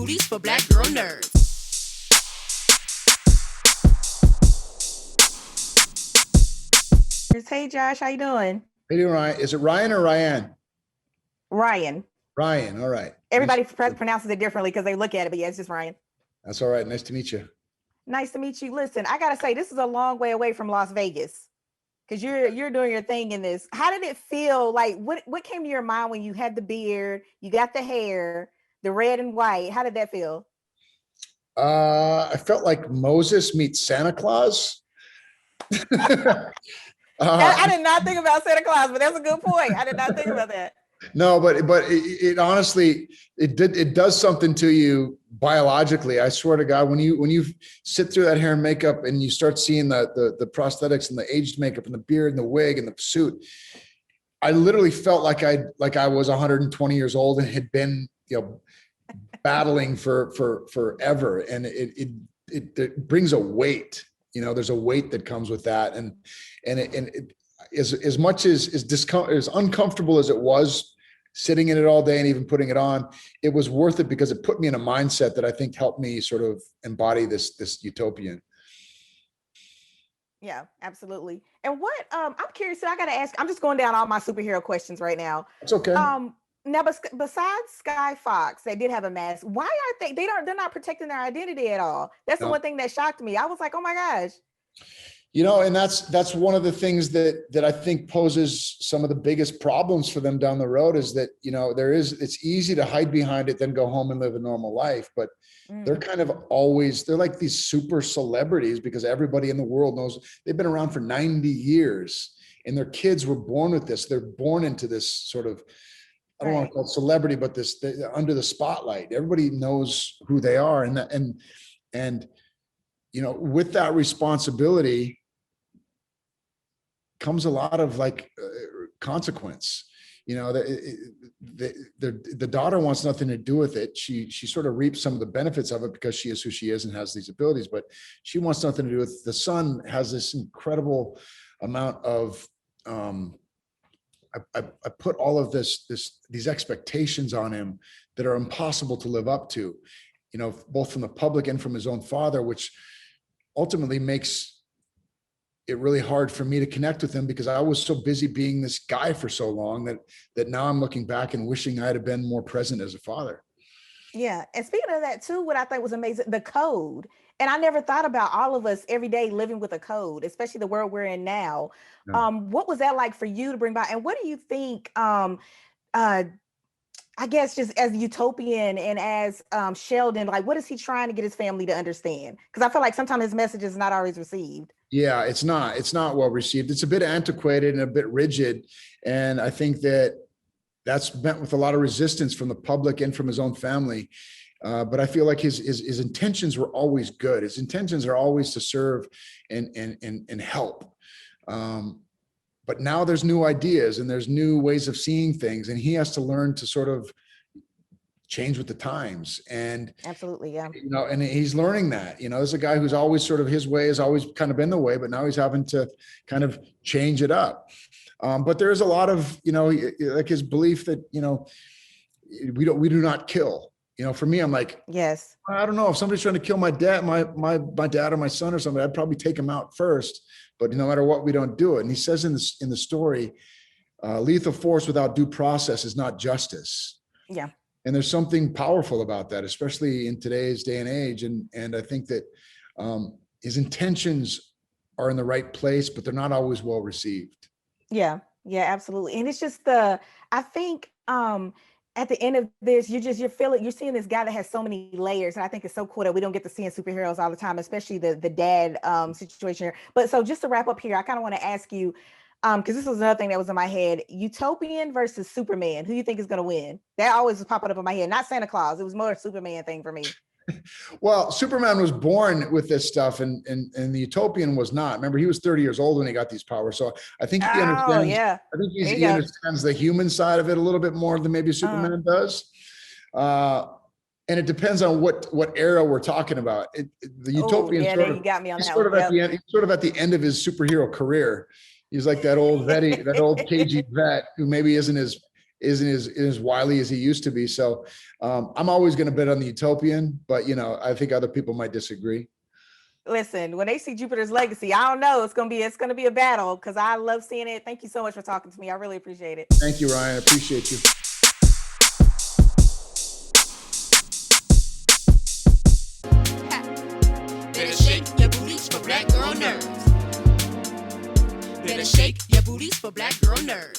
movies for black girl nerds. Hey Josh, how you doing? How you doing, Ryan? Is it Ryan or Ryanne? Ryan. Ryan, all right. Everybody pronounces it differently because they look at it, but yeah, it's just Ryan. That's all right. Nice to meet you. Nice to meet you. Listen, I gotta say, this is a long way away from Las Vegas because you're doing your thing in this. How did it feel? Like, what came to your mind when you had the beard, you got the hair, the red and white? How did that feel? I felt like Moses meets Santa Claus. I did not think about Santa Claus, but that's a good point. I did not think about that. No, but it honestly, it does something to you biologically. I swear to God, when you sit through that hair and makeup and you start seeing the prosthetics and the aged makeup and the beard and the wig and the suit, I literally felt like I was 120 years old and had been, battling for forever. And it brings a weight. There's a weight that comes with that, and as much as uncomfortable as it was sitting in it all day and even putting it on, it was worth it because it put me in a mindset that I think helped me sort of embody this utopian. Yeah, absolutely. And what I'm curious, so I gotta ask, I'm just going down all my superhero questions right now. It's okay. Now, besides Sky Fox, they did have a mask. Why aren't they're not protecting their identity at all? That's the one thing that shocked me. I was like, oh my gosh. And that's one of the things that I think poses some of the biggest problems for them down the road is that, it's easy to hide behind it, then go home and live a normal life. But they're kind of they're like these super celebrities because everybody in the world knows they've been around for 90 years and their kids were born with this. They're born into this sort of, I don't want to call it celebrity, but under the spotlight. Everybody knows who they are, and with that responsibility comes a lot of consequence. The daughter wants nothing to do with it. She sort of reaps some of the benefits of it because she is who she is and has these abilities, but she wants nothing to do with it. The son has this incredible amount of I put all of these expectations on him that are impossible to live up to, both from the public and from his own father, which ultimately makes it really hard for me to connect with him because I was so busy being this guy for so long that now I'm looking back and wishing I'd have been more present as a father. Yeah. And speaking of that too, what I think was amazing, the code. And I never thought about all of us every day living with a code, especially the world we're in now. No. What was that like for you to bring by? And what do you think, I guess just as utopian and as Sheldon, what is he trying to get his family to understand? Because I feel like sometimes his message is not always received. Yeah, it's not well received. It's a bit antiquated and a bit rigid. And I think that's met with a lot of resistance from the public and from his own family. But I feel like his intentions were always good. His intentions are always to serve and help. But now there's new ideas and there's new ways of seeing things, and he has to learn to sort of change with the times. And absolutely, yeah. And he's learning that. There's a guy who's always sort of his way has always kind of been the way, but now he's having to kind of change it up. But there is a lot of like his belief that we do not kill. For me, I'm like, yes, I don't know if somebody's trying to kill my dad, my dad or my son or something, I'd probably take him out first. But no matter what, we don't do it. And he says in the story, lethal force without due process is not justice. Yeah. And there's something powerful about that, especially in today's day and age. And I think that his intentions are in the right place, but they're not always well received. Yeah, absolutely. And it's just I think at the end of this, you're seeing this guy that has so many layers. And I think it's so cool that we don't get to see in superheroes all the time, especially the dad situation here. But so just to wrap up here, I kind of want to ask you, because this was another thing that was in my head, utopian versus Superman. Who do you think is going to win? That always was popping up in my head. Not Santa Claus. It was more a Superman thing for me. Well, Superman was born with this stuff and the utopian was not. Remember, he was 30 years old when he got these powers. So I think he understands, yeah. I think he understands the human side of it a little bit more than maybe Superman does. And it depends on what era we're talking about. The utopian you got me on that one. He's sort of at the end of his superhero career. He's like that old cagey vet who maybe isn't as isn't as wily as he used to be. So I'm always going to bet on the utopian, but, you know, I think other people might disagree. Listen, when they see Jupiter's Legacy, I don't know. It's gonna be a battle because I love seeing it. Thank you so much for talking to me. I really appreciate it. Thank you, Ryan. I appreciate you. Better shake your booties for black girl nerves. Better shake your booties for black girl nerves.